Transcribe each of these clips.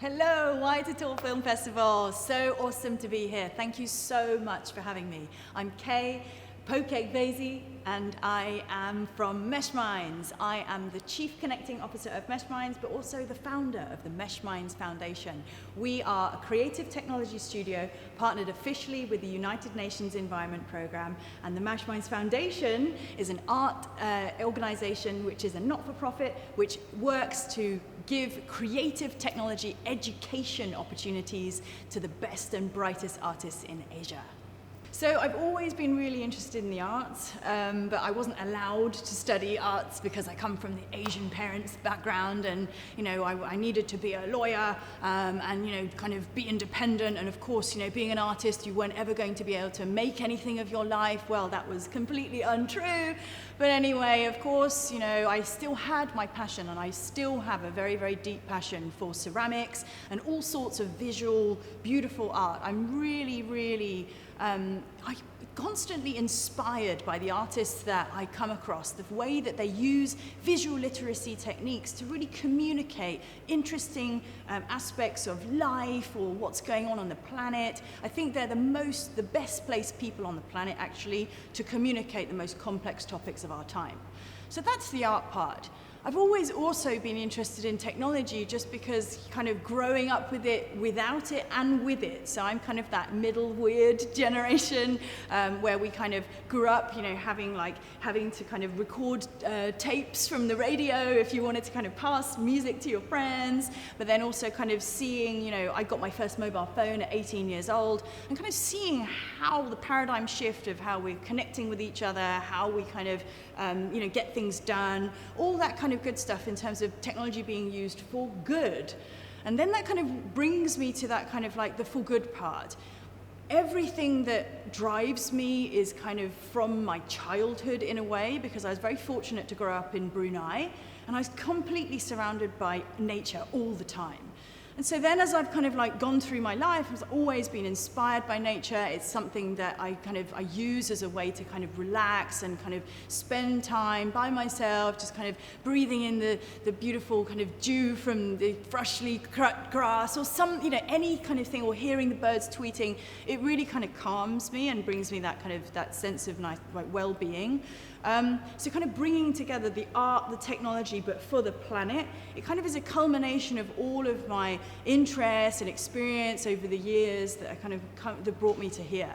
Hello, White at All Film Festival. So awesome to be here. Thank you so much for having me. I'm Kay Vesay, and I am from Meshminds. I am the Chief Connecting Officer of Meshminds, but also the founder of the Meshminds Foundation. We are a creative technology studio partnered officially with the United Nations Environment Programme, and the Meshminds Foundation is an art organization which is a not-for-profit which works to give creative technology education opportunities to the best and brightest artists in Asia. So I've always been really interested in the arts, but I wasn't allowed to study arts because I come from the Asian parents' background, and I needed to be a lawyer and kind of be independent. And of course, being an artist, you weren't ever going to be able to make anything of your life. Well, that was completely untrue. But anyway, of course, I still had my passion, and I still have a very, very deep passion for ceramics and all sorts of visual, beautiful art. I'm really I'm constantly inspired by the artists that I come across, the way that they use visual literacy techniques to really communicate interesting aspects of life or what's going on the planet. I think they're the best placed people on the planet, actually, to communicate the most complex topics of our time. So that's the art part. I've always also been interested in technology just because kind of growing up with it, without it, and with it. So I'm kind of that middle weird generation where we kind of grew up, having to kind of record tapes from the radio if you wanted to kind of pass music to your friends, but then also kind of seeing, I got my first mobile phone at 18 years old, and kind of seeing how the paradigm shift of how we're connecting with each other, how we kind of, get things done, all that kind of good stuff in terms of technology being used for good. And then that kind of brings me to that kind of like the for good part. Everything that drives me is kind of from my childhood in a way, because I was very fortunate to grow up in Brunei, and I was completely surrounded by nature all the time. And so then as I've kind of like gone through my life, I've always been inspired by nature. It's something that I use as a way to kind of relax and kind of spend time by myself, just kind of breathing in the beautiful kind of dew from the freshly cut grass, or any kind of thing, or hearing the birds tweeting. It really kind of calms me and brings me that sense of nice, like, well-being. So kind of bringing together the art, the technology, but for the planet, it kind of is a culmination of all of my interests and experience over the years that brought me to here.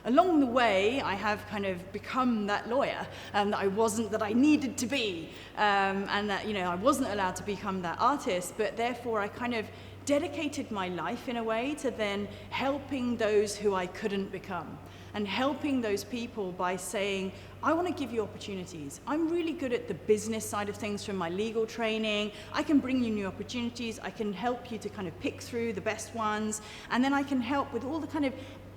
Along the way, I have kind of become that lawyer that I needed to be, and that I wasn't allowed to become that artist, but therefore I kind of dedicated my life in a way to then helping those who I couldn't become, and helping those people by saying, I want to give you opportunities. I'm really good at the business side of things from my legal training. I can bring you new opportunities. I can help you to kind of pick through the best ones. And then I can help with all the kind of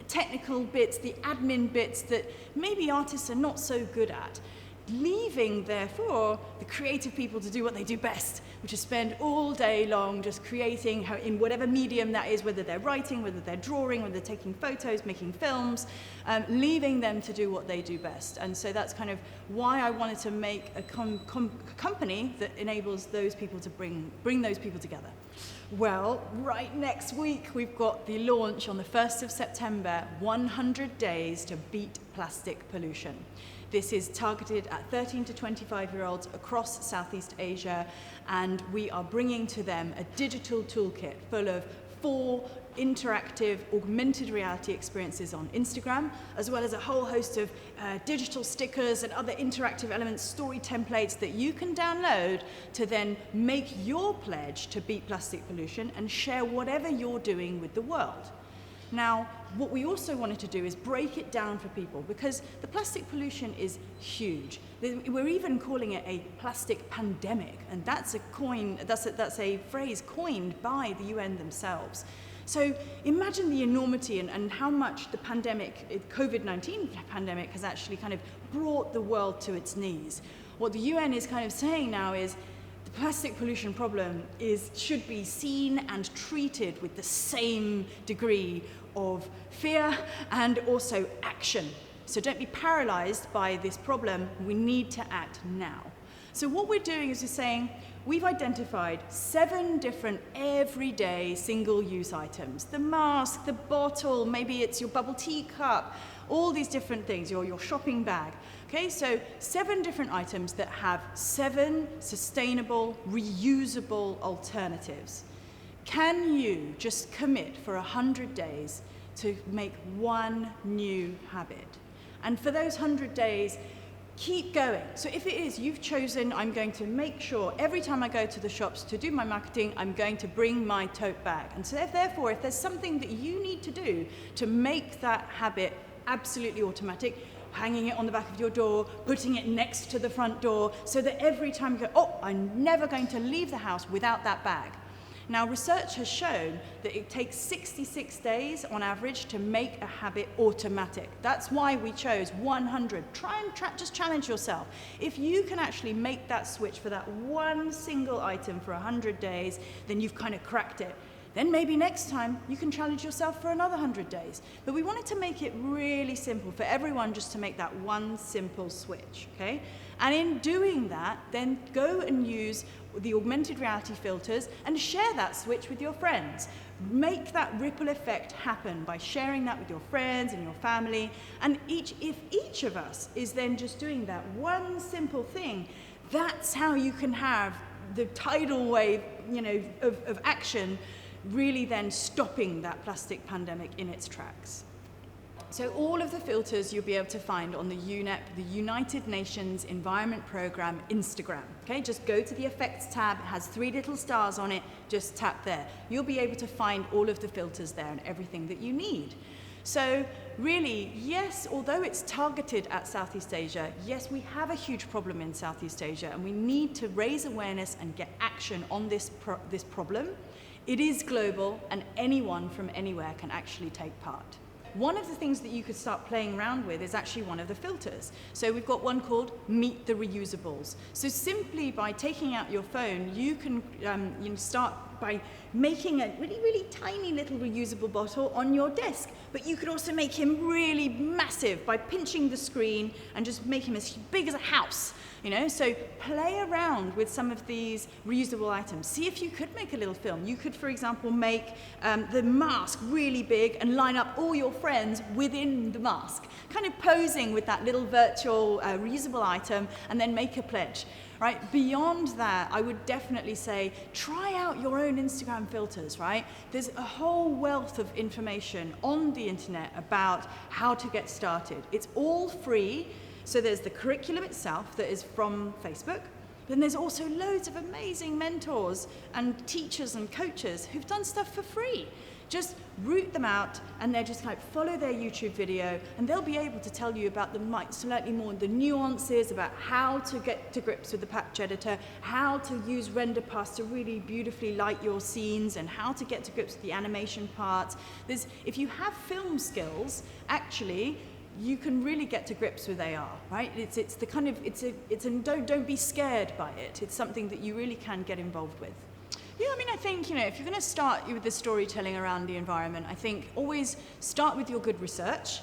technical bits, the admin bits that maybe artists are not so good at. Leaving, therefore, the creative people to do what they do best, which is spend all day long just creating in whatever medium that is, whether they're writing, whether they're drawing, whether they're taking photos, making films, leaving them to do what they do best. And so that's kind of why I wanted to make a company that enables those people to bring those people together. Well, right next week, we've got the launch on the 1st of September, 100 Days to Beat Plastic Pollution. This is targeted at 13 to 25-year-olds across Southeast Asia, and we are bringing to them a digital toolkit full of 4 interactive augmented reality experiences on Instagram, as well as a whole host of digital stickers and other interactive elements, story templates that you can download to then make your pledge to beat plastic pollution and share whatever you're doing with the world. Now, what we also wanted to do is break it down for people, because the plastic pollution is huge. We're even calling it a plastic pandemic, and that's a phrase coined by the UN themselves. So imagine the enormity and how much the COVID-19 pandemic has actually kind of brought the world to its knees. What the UN is kind of saying now is the plastic pollution problem should be seen and treated with the same degree of fear and also action. So don't be paralyzed by this problem. We need to act now. So what we're doing is we're saying, we've identified 7 different everyday single-use items. The mask, the bottle, maybe it's your bubble tea cup, all these different things, your shopping bag. Okay, so 7 different items that have 7 sustainable, reusable alternatives. Can you just commit for 100 days to make one new habit? And for those 100 days, keep going. So if it is, you've chosen, I'm going to make sure every time I go to the shops to do my marketing, I'm going to bring my tote bag. And so therefore, if there's something that you need to do to make that habit absolutely automatic, hanging it on the back of your door, putting it next to the front door, so that every time you go, oh, I'm never going to leave the house without that bag. Now, research has shown that it takes 66 days on average to make a habit automatic. That's why we chose 100. Just challenge yourself. If you can actually make that switch for that one single item for 100 days, then you've kind of cracked it. Then maybe next time you can challenge yourself for another 100 days. But we wanted to make it really simple for everyone just to make that one simple switch, okay? And in doing that, then go and use the augmented reality filters and share that switch with your friends. Make that ripple effect happen by sharing that with your friends and your family. And if each of us is then just doing that one simple thing, that's how you can have the tidal wave, of action really then stopping that plastic pandemic in its tracks. So all of the filters you'll be able to find on the UNEP, the United Nations Environment Programme Instagram. Okay, just go to the effects tab, it has 3 little stars on it, just tap there. You'll be able to find all of the filters there and everything that you need. So really, yes, although it's targeted at Southeast Asia, yes, we have a huge problem in Southeast Asia and we need to raise awareness and get action on this problem. It is global and anyone from anywhere can actually take part. One of the things that you could start playing around with is actually one of the filters. So we've got one called Meet the Reusables. So simply by taking out your phone, you can start by making a really, really tiny little reusable bottle on your desk. But you could also make him really massive by pinching the screen and just make him as big as a house. So play around with some of these reusable items. See if you could make a little film. You could, for example, make the mask really big and line up all your friends within the mask, kind of posing with that little virtual reusable item, and then make a pledge. Right? Beyond that, I would definitely say, try out your own Instagram filters, right? There's a whole wealth of information on the internet about how to get started. It's all free. So there's the curriculum itself that is from Facebook. Then there's also loads of amazing mentors and teachers and coaches who've done stuff for free. Just root them out and they're just follow their YouTube video and they'll be able to tell you about slightly more the nuances about how to get to grips with the patch editor, how to use render paths to really beautifully light your scenes, and how to get to grips with the animation parts. If you have film skills, actually, you can really get to grips with AR, right? Don't be scared by it. It's something that you really can get involved with. Yeah, I think, if you're going to start with the storytelling around the environment, I think always start with your good research.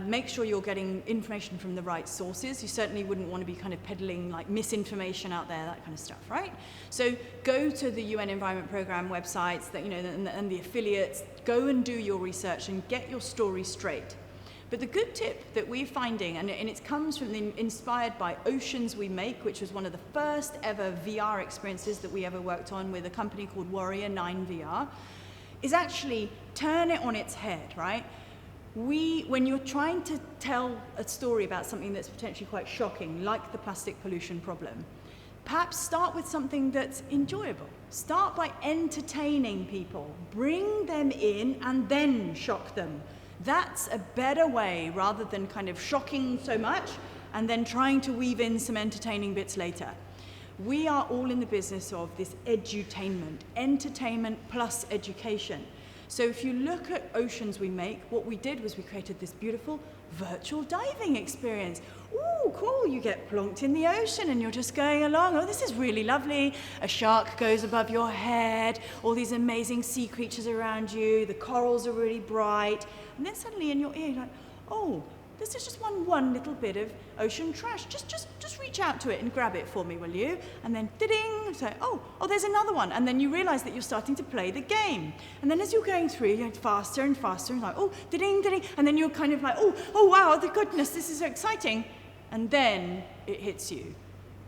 Make sure you're getting information from the right sources. You certainly wouldn't want to be peddling misinformation out there, that kind of stuff, right? So go to the UN Environment Programme websites and the affiliates, go and do your research and get your story straight. But the good tip that we're finding, and it comes from inspired by Oceans We Make, which was one of the first ever VR experiences that we ever worked on with a company called Warrior 9 VR, is actually turn it on its head, right? When you're trying to tell a story about something that's potentially quite shocking, like the plastic pollution problem, perhaps start with something that's enjoyable. Start by entertaining people. Bring them in and then shock them. That's a better way, rather than shocking so much and then trying to weave in some entertaining bits later. We are all in the business of this edutainment, entertainment plus education. So if you look at Oceans We Make, what we did was we created this beautiful virtual diving experience. Ooh, cool, you get plonked in the ocean and you're just going along. Oh, this is really lovely. A shark goes above your head, all these amazing sea creatures around you, the corals are really bright. And then suddenly in your ear, you're like, oh, there's just one little bit of ocean trash. Just reach out to it and grab it for me, will you? And then, ding, so, oh, there's another one. And then you realize that you're starting to play the game. And then as you're going through, you're faster and faster, and like, oh, ding, ding, and then you're kind of like, oh, wow, the goodness, this is so exciting. And then it hits you.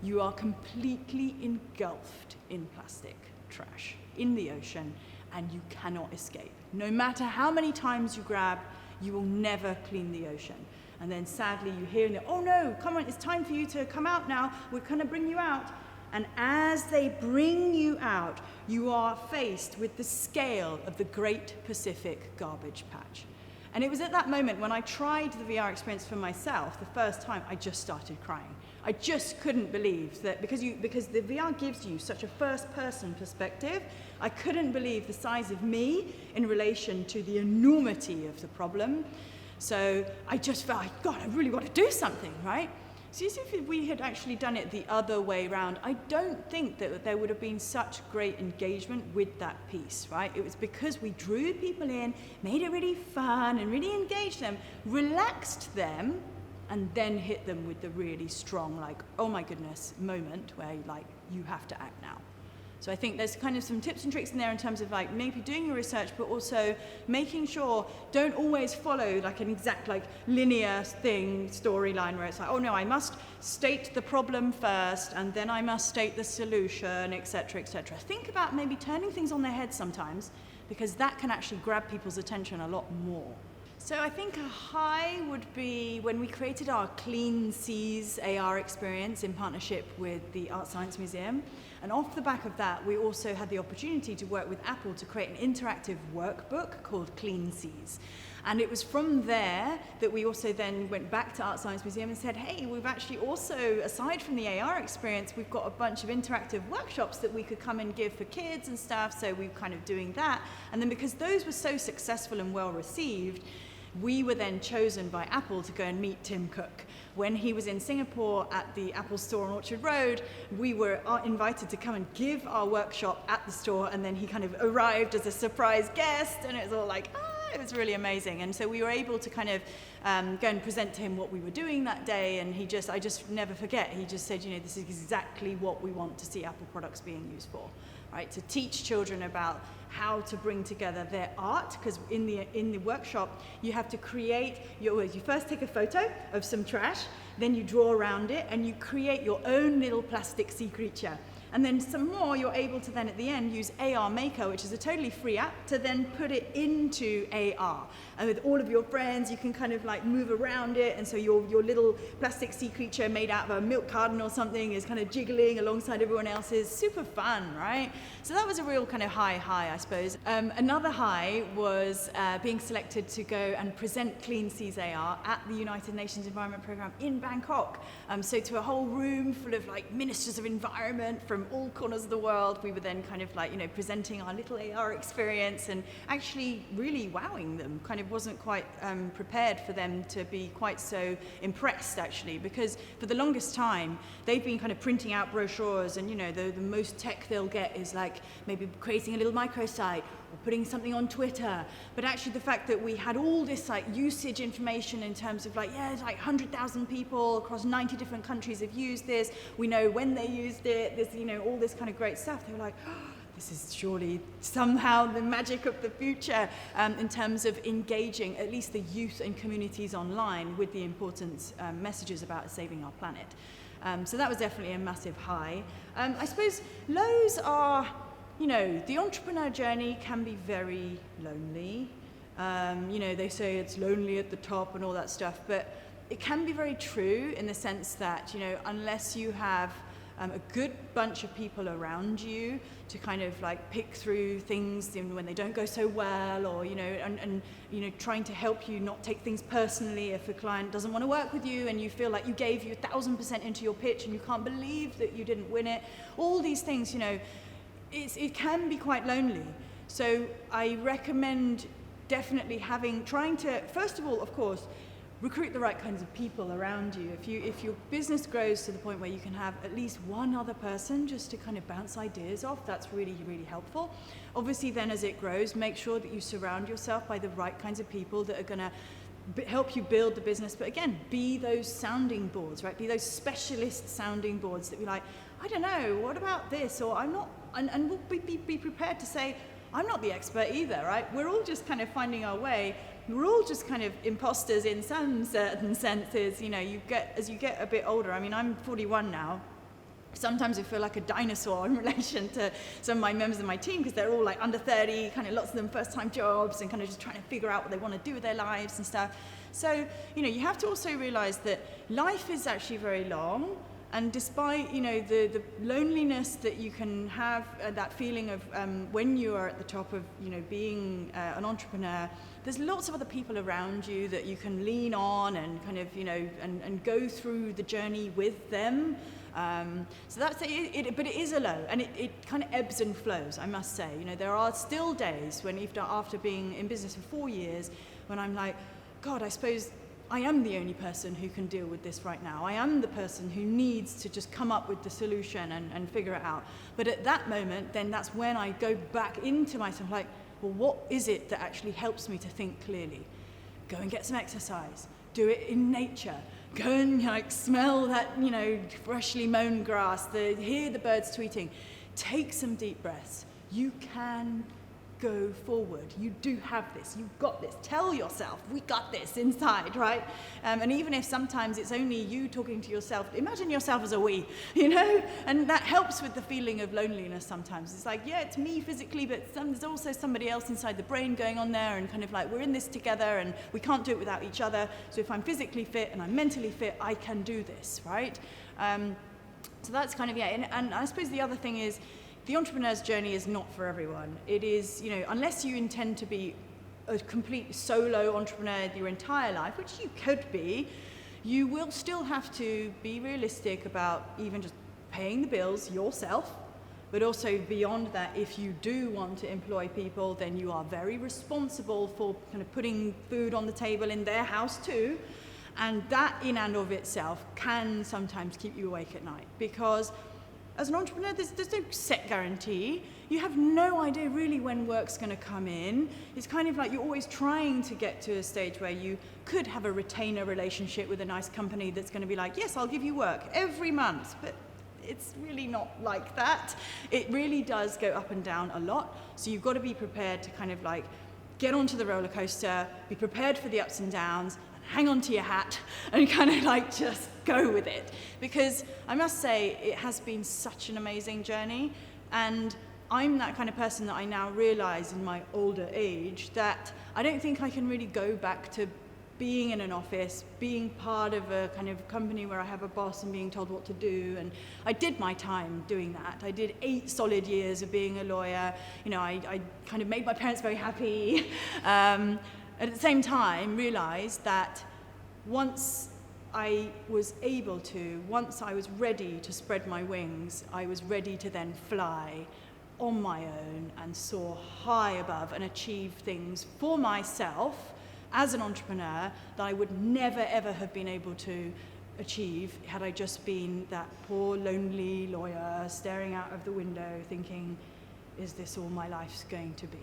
You are completely engulfed in plastic trash in the ocean, and you cannot escape. No matter how many times you grab, you will never clean the ocean. And then sadly you hear, oh no, come on, it's time for you to come out now. We're going to bring you out. And as they bring you out, you are faced with the scale of the Great Pacific Garbage Patch. And it was at that moment when I tried the VR experience for myself the first time, I just started crying. I just couldn't believe that, because the VR gives you such a first-person perspective, I couldn't believe the size of me in relation to the enormity of the problem. So I just felt, God, I really want to do something, right? So if we had actually done it the other way around, I don't think that there would have been such great engagement with that piece, right? It was because we drew people in, made it really fun and really engaged them, relaxed them, and then hit them with the really strong, like, oh my goodness, moment where like, you have to act now. So I think there's kind of some tips and tricks in there in terms of like maybe doing your research, but also making sure don't always follow like an exact like linear storyline where it's like, oh no, I must state the problem first and then I must state the solution, etc., etc. Think about maybe turning things on their head sometimes, because that can actually grab people's attention a lot more. So I think a high would be when we created our Clean Seas AR experience in partnership with the Art Science Museum. And off the back of that, we also had the opportunity to work with Apple to create an interactive workbook called Clean Seas. And it was from there that we also then went back to Art Science Museum and said, hey, we've actually also, aside from the AR experience, we've got a bunch of interactive workshops that we could come and give for kids and stuff, so we were kind of doing that. And then because those were so successful and well received, we were then chosen by Apple to go and meet Tim Cook. When he was in Singapore at the Apple store on Orchard Road, we were invited to come and give our workshop at the store, and then he kind of arrived as a surprise guest, and it was all like, it was really amazing. And so we were able to kind of go and present to him what we were doing that day, and I just never forget, he just said, this is exactly what we want to see Apple products being used for, right? To teach children about how to bring together their art, because in the workshop you have to create you first take a photo of some trash, then you draw around it and you create your own little plastic sea creature. And then some more, you're able to then at the end use AR Maker, which is a totally free app, to then put it into AR. And with all of your friends, you can kind of like move around it. And so your little plastic sea creature made out of a milk carton or something is kind of jiggling alongside everyone else's. Super fun, right? So that was a real kind of high, I suppose. Another high was being selected to go and present Clean Seas AR at the United Nations Environment Programme in Bangkok. So to a whole room full of like ministers of environment from all corners of the world, we were then kind of like, presenting our little AR experience and actually really wowing them. Kind of wasn't quite prepared for them to be quite so impressed, actually, because for the longest time, they've been kind of printing out brochures, and the most tech they'll get is like maybe creating a little microsite or putting something on Twitter. But actually the fact that we had all this like usage information in terms of like, it's like 100,000 people across 90 different countries have used this. We know when they used it, this, all this kind of great stuff. They were like, this is surely somehow the magic of the future in terms of engaging at least the youth and communities online with the important messages about saving our planet. So that was definitely a massive high. I suppose lows are, the entrepreneur journey can be very lonely. They say it's lonely at the top and all that stuff, but it can be very true in the sense that, unless you have a good bunch of people around you to kind of like pick through things when they don't go so well, or trying to help you not take things personally if a client doesn't want to work with you and you feel like you gave 1,000% into your pitch and you can't believe that you didn't win it. All these things, it can be quite lonely. So I recommend definitely trying to, first of all, of course, recruit the right kinds of people around you. If your business grows to the point where you can have at least one other person just to kind of bounce ideas off, that's really, really helpful. Obviously then as it grows, make sure that you surround yourself by the right kinds of people that are going to help you build the business, but again, be those sounding boards, right? Be those specialist sounding boards that be like, I don't know, what about this? Or I'm not, and we'll be prepared to say, I'm not the expert either, right? We're all just kind of finding our way. We're all just kind of imposters in some certain senses. You know, as you get a bit older, I mean, I'm 41 now. Sometimes I feel like a dinosaur in relation to some of my members of my team, because they're all like under 30, kind of lots of them first-time jobs and kind of just trying to figure out what they want to do with their lives and stuff. So, you know, you have to also realize that life is actually very long, and despite, you know, the loneliness that you can have, that feeling of when you are at the top of, you know, being an entrepreneur, there's lots of other people around you that you can lean on and kind of, you know, and go through the journey with them. So that's it, but it is a low, and it kind of ebbs and flows, I must say. You know, there are still days when, even after being in business for 4 years, when I'm like, God, I suppose I am the only person who can deal with this right now. I am the person who needs to just come up with the solution and figure it out. But at that moment, then that's when I go back into myself, like, well, what is it that actually helps me to think clearly? Go and get some exercise. Do it in nature. Go and like smell that, you know, freshly mown grass, hear the birds tweeting. Take some deep breaths. You can go forward. You do have this. You've got this. Tell yourself, we got this inside, right? And even if sometimes it's only you talking to yourself, imagine yourself as a we, you know? And that helps with the feeling of loneliness sometimes. It's like, yeah, it's me physically, but there's also somebody else inside the brain going on there, and kind of like, we're in this together and we can't do it without each other. So if I'm physically fit and I'm mentally fit, I can do this, right? So that's kind of, yeah. And I suppose the other thing is, the entrepreneur's journey is not for everyone. It is, you know, unless you intend to be a complete solo entrepreneur your entire life, which you could be, you will still have to be realistic about even just paying the bills yourself, but also beyond that, if you do want to employ people, then you are very responsible for kind of putting food on the table in their house too. And that in and of itself can sometimes keep you awake at night, because as an entrepreneur, there's no set guarantee. You have no idea really when work's going to come in. It's kind of like you're always trying to get to a stage where you could have a retainer relationship with a nice company that's going to be like, yes, I'll give you work every month. But it's really not like that. It really does go up and down a lot. So you've got to be prepared to kind of like get onto the roller coaster, be prepared for the ups and downs, hang on to your hat and kind of like just go with it. Because I must say, it has been such an amazing journey. And I'm that kind of person that I now realize in my older age that I don't think I can really go back to being in an office, being part of a kind of company where I have a boss and being told what to do. And I did my time doing that. I did 8 solid years of being a lawyer. You know, I kind of made my parents very happy. At the same time, realized that once I was once I was ready to spread my wings, I was ready to then fly on my own and soar high above and achieve things for myself as an entrepreneur that I would never ever have been able to achieve had I just been that poor lonely lawyer staring out of the window thinking, is this all my life's going to be?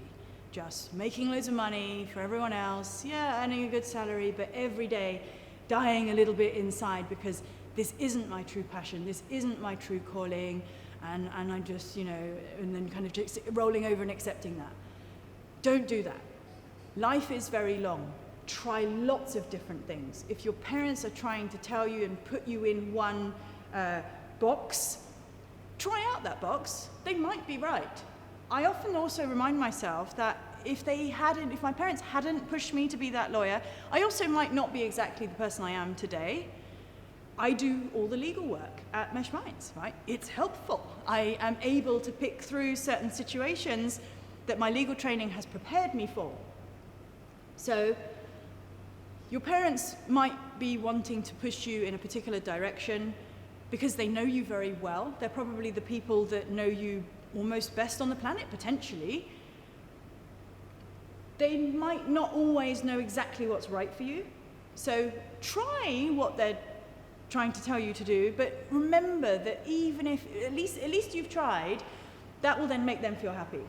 Just making loads of money for everyone else, yeah, earning a good salary, but every day dying a little bit inside because this isn't my true passion, this isn't my true calling, and I'm just, you know, and then kind of just rolling over and accepting that. Don't do that. Life is very long. Try lots of different things. If your parents are trying to tell you and put you in one box, try out that box. They might be right. I often also remind myself that if my parents hadn't pushed me to be that lawyer, I also might not be exactly the person I am today. I do all the legal work at Meshminds, right? It's helpful. I am able to pick through certain situations that my legal training has prepared me for. So your parents might be wanting to push you in a particular direction because they know you very well. They're probably the people that know you almost best on the planet, potentially. They might not always know exactly what's right for you. So try what they're trying to tell you to do, but remember that even if, at least you've tried, that will then make them feel happy.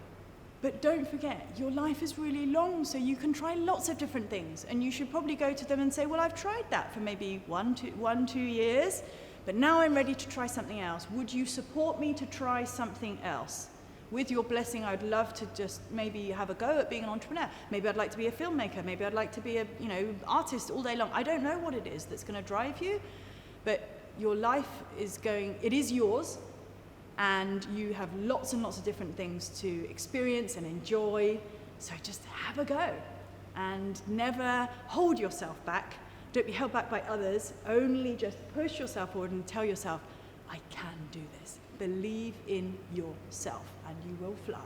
But don't forget, your life is really long, so you can try lots of different things. And you should probably go to them and say, well, I've tried that for maybe 1-2 years, but now I'm ready to try something else. Would you support me to try something else? With your blessing, I'd love to just maybe have a go at being an entrepreneur. Maybe I'd like to be a filmmaker. Maybe I'd like to be a artist all day long. I don't know what it is that's going to drive you, but your life it is yours. And you have lots and lots of different things to experience and enjoy. So just have a go and never hold yourself back. Don't be held back by others. Only just push yourself forward and tell yourself, I can do this. Believe in yourself and you will fly.